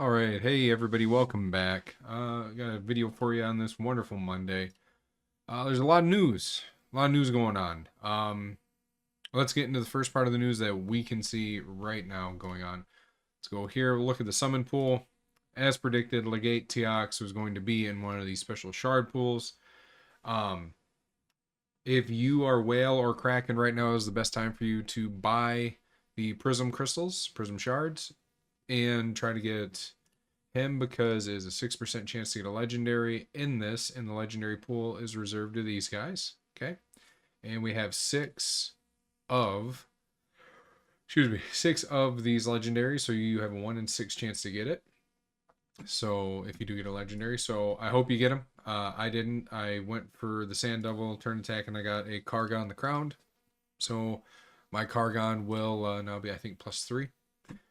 All right, hey everybody, welcome back. Got a video for you on this wonderful Monday. There's a lot of news, going on. Let's get into the first part of the news that we can see right now going on. Let's go here. Look at the summon pool. As predicted, Legate Teox was going to be in one of these special shard pools. If you are Whale or Kraken right now, is the best time for you to buy the Prism crystals, Prism shards, and try to get him because it is a 6% chance to get a legendary in this, and the legendary pool is reserved to these guys. Okay. And we have of six of these legendaries, so you have a 1 in 6 chance to get it. So if you do get a legendary, so I hope you get them. I didn't. I went for the Sand Devil turn attack, and I got a Kargon the Crowned. So my Kargon will now be, I think, +3.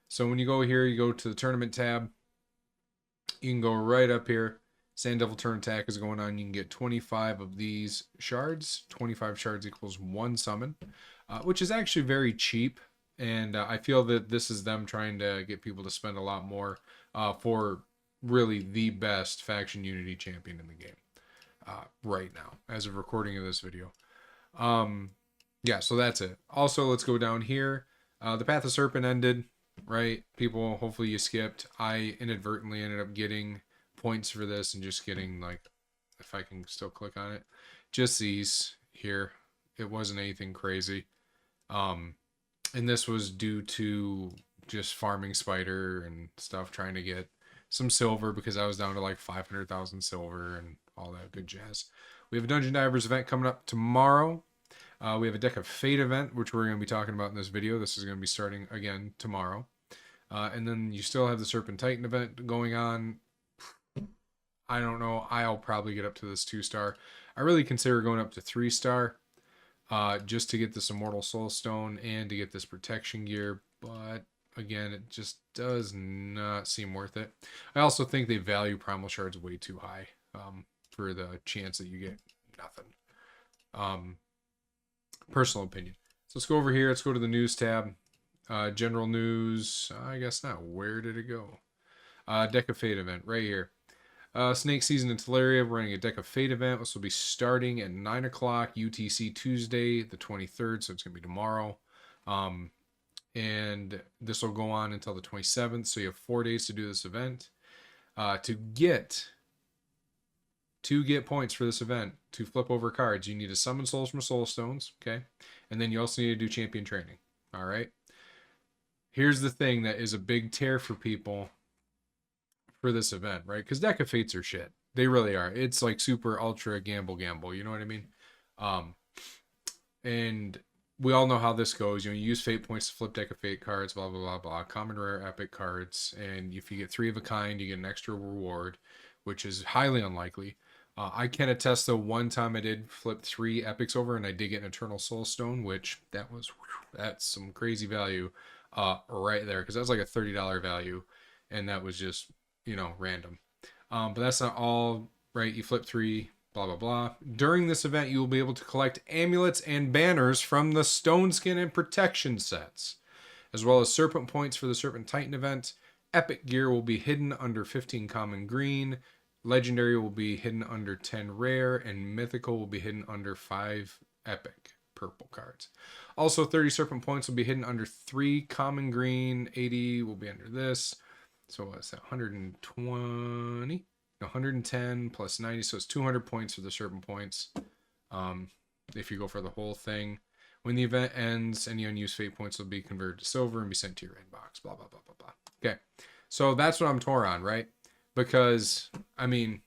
So when you go here, you go to the tournament tab. You can go right up here. Sand Devil turn attack is going on. You can get 25 of these shards. 25 shards equals 1 summon, which is actually very cheap. And I feel that this is them trying to get people to spend a lot more for really the best faction unity champion in the game right now, as of recording of this video. Yeah, so that's it. Also, let's go down here. The Path of Serpent ended. Right, people, hopefully you skipped. I inadvertently ended up getting points for this and just getting, like, if I can still click on it, just these here. It wasn't anything crazy. And this was due to just farming spider and stuff, trying to get some silver because I was down to like 500,000 silver and all that good jazz. We have a Dungeon Divers event coming up tomorrow. We have a Deck of Fate event, which we're going to be talking about in this video. This is going to be starting again tomorrow. And then you still have the Serpent Titan event going on. I don't know. I'll probably get up to this 2-star. I really consider going up to 3-star just to get this Immortal Soul Stone and to get this protection gear. But again, it just does not seem worth it. I also think they value Primal Shards way too high for the chance that you get nothing. Personal opinion. So let's go over here. Let's go to the news tab. General news. I guess not. Where did it go? Deck of Fate event right here. Snake Season in Teleria. We're running a Deck of Fate event. This will be starting at 9 o'clock UTC Tuesday, the 23rd. So it's going to be tomorrow. And this will go on until the 27th. So you have 4 days to do this event. To get points for this event, to flip over cards, you need to summon souls from soul stones, okay? And then you also need to do champion training, all right? Here's the thing that is a big tear for people for this event, right? Because Deck of Fates are shit. They really are. It's like super ultra gamble, you know what I mean? And we all know how this goes. You know, you use fate points to flip Deck of Fate cards, blah, blah, blah, blah. Common, rare, epic cards. And if you get 3 of a kind, you get an extra reward, which is highly unlikely. I can attest though, one time I did flip 3 epics over and I did get an Eternal Soul Stone, which that's some crazy value right there, because that's like a $30 value, and that was just, you know, random. But that's not all, right? You flip 3, blah, blah, blah. During this event, you will be able to collect amulets and banners from the Stone Skin and Protection sets, as well as Serpent Points for the Serpent Titan event. Epic gear will be hidden under 15 common green. Legendary will be hidden under 10 rare, and mythical will be hidden under 5 epic purple cards. Also, 30 serpent points will be hidden under 3 common green. 80 will be under this. So what's that? 120? No, 110 plus 90. So it's 200 points for the serpent points. If you go for the whole thing. When the event ends, any unused fate points will be converted to silver and be sent to your inbox. Blah, blah, blah, blah, blah. Okay. So that's what I'm torn on, right? Because, I mean,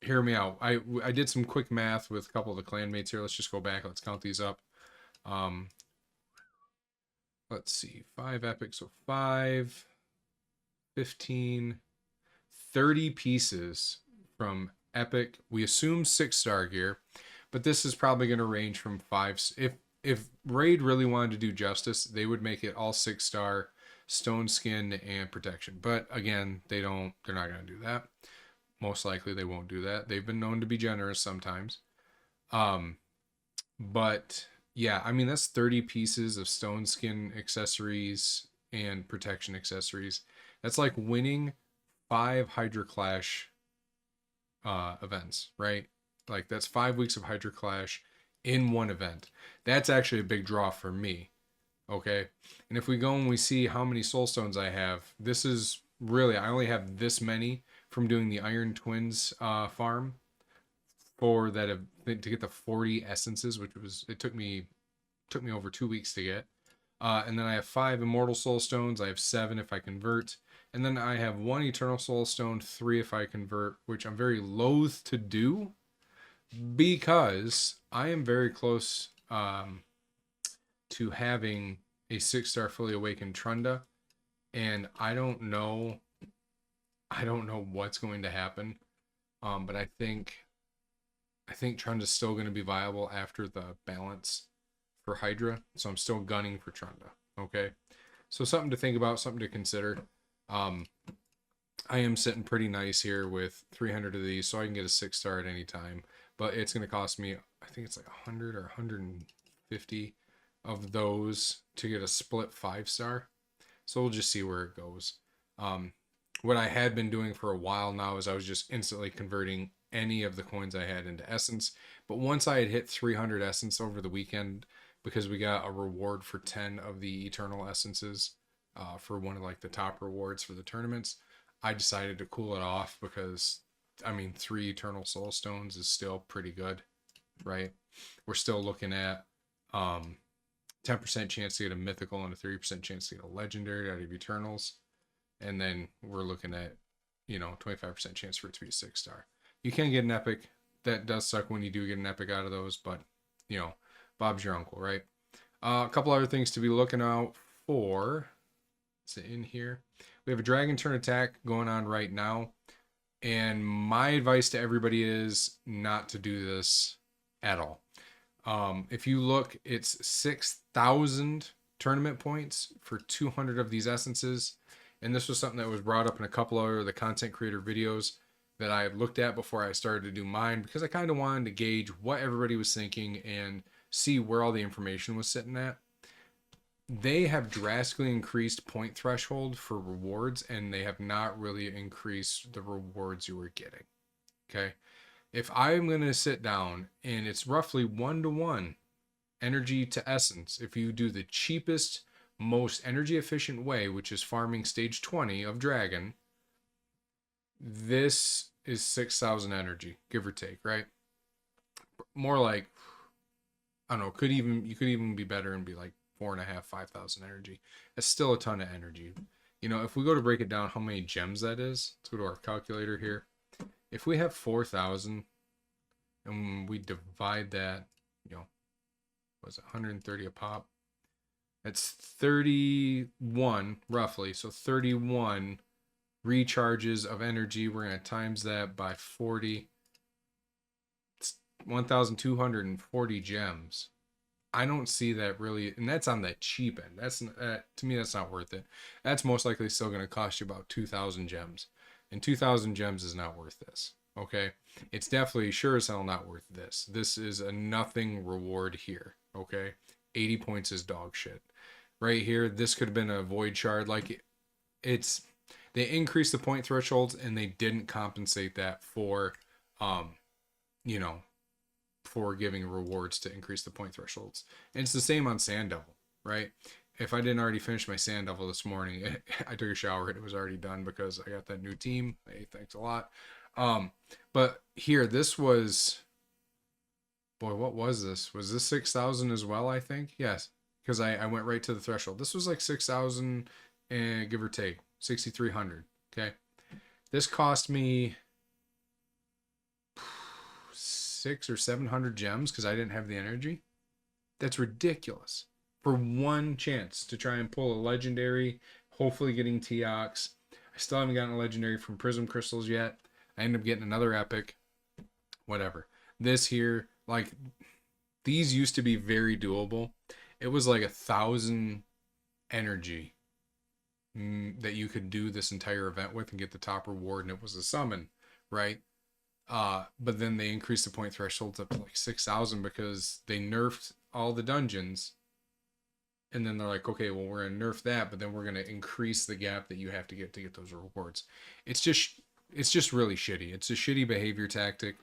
hear me out. I did some quick math with a couple of the clanmates here. Let's just go back. Let's count these up. Let's see. 5 epics. So 5, 15, 30 pieces from epic. We assume 6-star gear, but this is probably going to range from 5. If Raid really wanted to do justice, they would make it all 6-star. Stone Skin and Protection, but again, they're not going to do that. Most likely they won't do that. They've been known to be generous sometimes. But yeah, I mean, that's 30 pieces of Stone Skin accessories and Protection accessories. That's like winning 5 Hydra Clash events, right? Like that's 5 weeks of Hydra Clash in one event. That's actually a big draw for me. Okay. And if we go and we see how many soul stones I have, this is really, I only have this many from doing the Iron Twins farm for that to get the 40 essences, which was, it took me over 2 weeks to get. And then I have 5 Immortal Soul Stones. I have 7 if I convert. And then I have 1 Eternal Soul Stone, 3 if I convert, which I'm very loath to do because I am very close to having a 6-star fully awakened Trunda. And I don't know what's going to happen. But I think Trunda's still going to be viable after the balance for Hydra. So I'm still gunning for Trunda. Okay. So something to think about, something to consider. Um, I am sitting pretty nice here with 300 of these, so I can get a 6-star at any time. But it's going to cost me, I think it's like 100 or 150 of those to get a split 5-star. So we'll just see where it goes. What I had been doing for a while now is I was just instantly converting any of the coins I had into essence. But once I had hit 300 essence over the weekend, because we got a reward for 10 of the eternal essences for one of like the top rewards for the tournaments, I decided to cool it off because I mean 3 eternal soul stones is still pretty good, right? We're still looking at 10% chance to get a mythical and a 30% chance to get a legendary out of eternals, and then we're looking at 25% chance for it to be a 6-star. You can get an epic. That does suck when you do get an epic out of those, but Bob's your uncle, right? A couple other things to be looking out for. Is it in here? We have a dragon turn attack going on right now, and my advice to everybody is not to do this at all. If you look, it's 6,000 tournament points for 200 of these essences, and this was something that was brought up in a couple of the content creator videos that I had looked at before I started to do mine, because I kind of wanted to gauge what everybody was thinking and see where all the information was sitting at. They have drastically increased point threshold for rewards, and they have not really increased the rewards you were getting. Okay. If I'm going to sit down and it's roughly 1-to-1 energy to essence, if you do the cheapest, most energy efficient way, which is farming stage 20 of dragon, this is 6,000 energy, give or take, right? More like, I don't know, you could even be better and be like 4.5, 5,000 energy. That's still a ton of energy. If we go to break it down how many gems that is, let's go to our calculator here. If we have 4,000 and we divide that, was it 130 a pop? That's 31 roughly. So 31 recharges of energy. We're going to times that by 40. It's 1,240 gems. I don't see that really, and that's on the cheap end. That's to me, that's not worth it. That's most likely still going to cost you about 2,000 gems, and 2,000 gems is not worth this. Okay, it's definitely sure as hell not worth this. This is a nothing reward here. Okay, 80 points is dog shit. Right here, this could have been a void shard. Like they increased the point thresholds and they didn't compensate that for, for giving rewards to increase the point thresholds. And it's the same on Sand Devil, right? If I didn't already finish my Sand Devil this morning, I took a shower and it was already done because I got that new team. Hey, thanks a lot. But here, this was, boy, what was this? Was this 6,000 as well, I think? Yes, because I went right to the threshold. This was like 6,000 and give or take, 6,300. Okay. This cost me 600 or 700 gems because I didn't have the energy. That's ridiculous. For one chance to try and pull a legendary, hopefully getting Teox. I still haven't gotten a legendary from Prism Crystals yet. I end up getting another epic. Whatever. This here, like, these used to be very doable. It was like 1,000 energy that you could do this entire event with and get the top reward, and it was a summon, right? But then they increased the point thresholds up to like 6,000 because they nerfed all the dungeons. and then they're like, okay, well, we're gonna nerf that, but then we're gonna increase the gap that you have to get those rewards. It's just it's just really shitty. It's a shitty behavior tactic.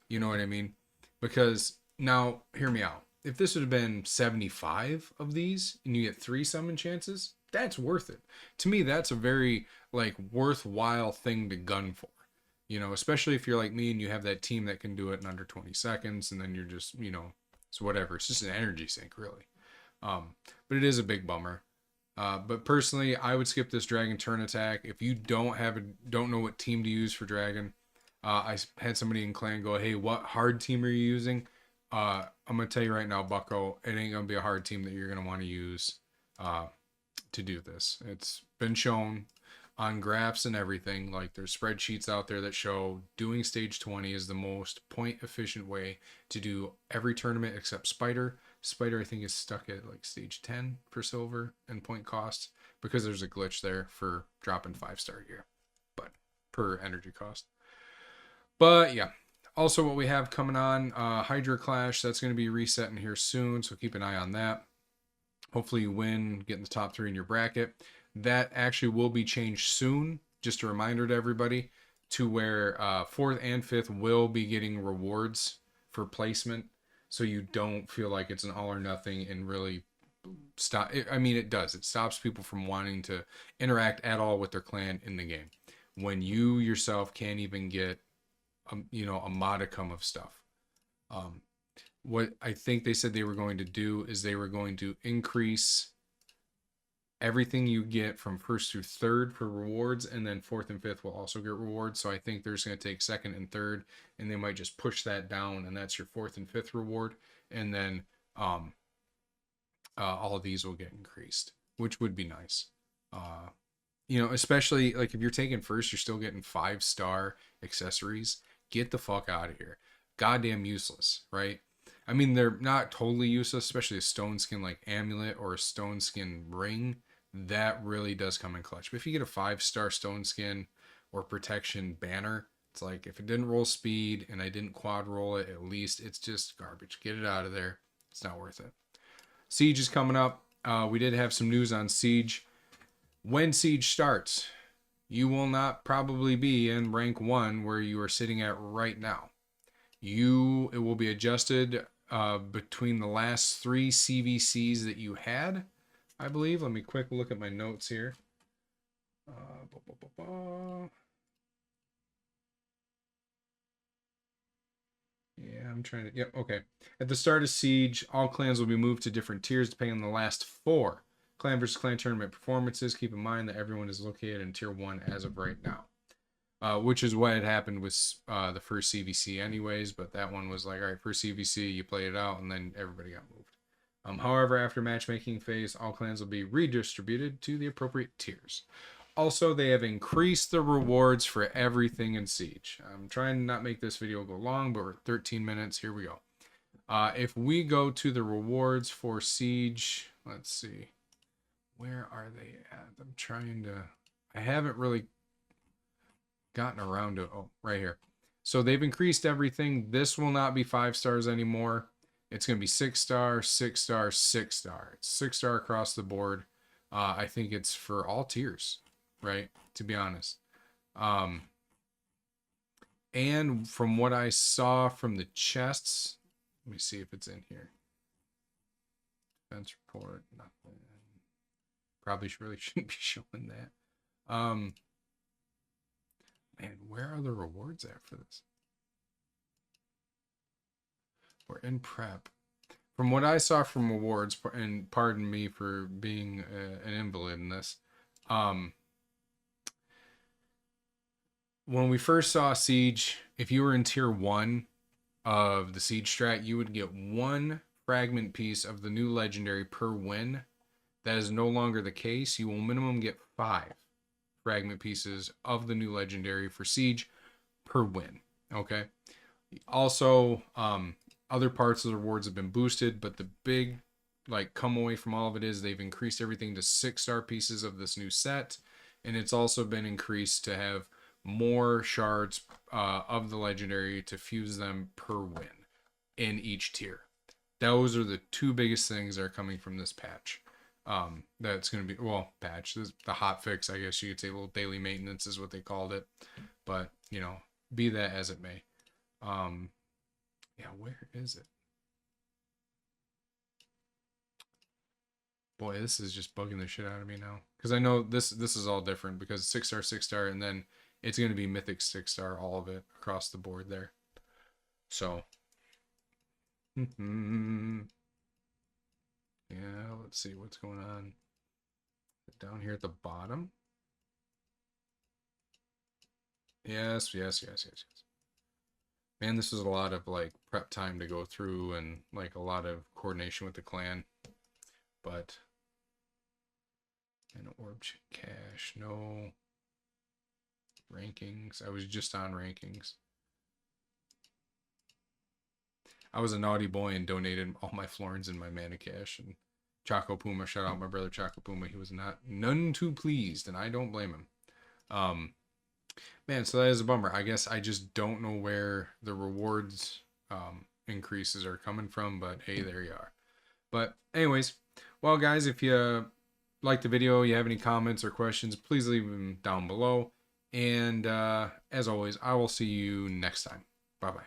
You know what I mean? Because now, hear me out. If this would have been 75 of these and you get 3 summon chances, that's worth it. To me, that's a very like worthwhile thing to gun for. You know, especially if you're like me and you have that team that can do it in under 20 seconds, and then you're just, you know, it's whatever. It's just an energy sink, really. But it is a big bummer. But personally, I would skip this dragon turn attack. If you don't know what team to use for dragon, I had somebody in clan go, "Hey, what hard team are you using?" I'm gonna tell you right now, Bucko, it ain't gonna be a hard team that you're gonna want to use to do this. It's been shown on graphs and everything. Like there's spreadsheets out there that show doing stage 20 is the most point efficient way to do every tournament except Spider. Spider, I think, is stuck at like stage 10 for silver and point cost because there's a glitch there for dropping 5-star gear, but per energy cost. But yeah, also what we have coming on, Hydra Clash, that's going to be resetting here soon, so keep an eye on that. Hopefully you win, get in the top 3 in your bracket. That actually will be changed soon. Just a reminder to everybody to where 4th and 5th will be getting rewards for placement, so you don't feel like it's an all or nothing and really stop. I mean, it does. It stops people from wanting to interact at all with their clan in the game when you yourself can't even get, a modicum of stuff. What I think they said they were going to do is they were going to increase everything you get from 1st through 3rd for rewards, and then 4th and 5th will also get rewards. So I think they're just going to take 2nd and 3rd, and they might just push that down, and that's your 4th and 5th reward, and then all of these will get increased, which would be nice. Especially like if you're taking 1st, you're still getting 5-star accessories. Get the fuck out of here. Goddamn useless, right? I mean, they're not totally useless, especially a stone skin like amulet or a stone skin ring. That really does come in clutch. But if you get a 5-star stone skin or protection banner, it's like if it didn't roll speed and I didn't quad roll it, at least it's just garbage. Get it out of there. It's not worth it. Siege is coming up. We did have some news on Siege. When Siege starts, you will not probably be in rank 1 where you are sitting at right now. It will be adjusted between the last 3 CVCs that you had, I believe. Let me quick look at my notes here. Yeah, I'm trying to. Yep, okay. At the start of Siege, all clans will be moved to different tiers depending on the last 4 clan versus clan tournament performances. Keep in mind that everyone is located in tier 1 as of right now. Which is what had happened with the first CVC anyways, but that one was like, all right, first CVC, you play it out, and then everybody got moved. However, after matchmaking phase, all clans will be redistributed to the appropriate tiers. Also, they have increased the rewards for everything in Siege. I'm trying to not make this video go long, but we're at 13 minutes. Here we go. If we go to the rewards for Siege, let's see. Where are they at? I'm trying to... I haven't really gotten around to... Oh, right here. So they've increased everything. This will not be 5 stars anymore. It's going to be 6-star, 6-star, 6-star. It's 6-star across the board. I think it's for all tiers, right? To be honest. And from what I saw from the chests, let me see if it's in here. Defense report, nothing. Probably really shouldn't be showing that. Man, where are the rewards at for this? We're in prep. From what I saw from rewards, and pardon me for being an invalid in this, when we first saw Siege, if you were in tier 1 of the Siege strat, you would get 1 fragment piece of the new legendary per win. That is no longer the case. You will minimum get 5 fragment pieces of the new legendary for Siege per win. Okay. Also, other parts of the rewards have been boosted, but the big come away from all of it is they've increased everything to 6-star pieces of this new set, and it's also been increased to have more shards of the legendary to fuse them per win in each tier. Those are the 2 biggest things that are coming from this patch. That's going to be, well, patch, the hot fix, I guess you could say. Little daily maintenance is what they called it, but you know, be that as it may. Yeah, where is it? Boy, this is just bugging the shit out of me now, because I know this is all different, because 6-star, 6-star, and then it's going to be mythic 6-star, all of it across the board there. So yeah, let's see what's going on down here at the bottom. Yes, yes, yes, yes, yes. Man, this is a lot of like prep time to go through, and like a lot of coordination with the clan. But an orb cache, no rankings. I was just on rankings. I was a naughty boy and donated all my florins in my mana cache. And Choco Puma, shout out my brother Choco Puma. He was none too pleased, and I don't blame him. Man, so that is a bummer. I guess I just don't know where the rewards increases are coming from, but hey, there you are. But anyways, well, guys, if you like the video, you have any comments or questions, please leave them down below. And as always, I will see you next time. Bye-bye.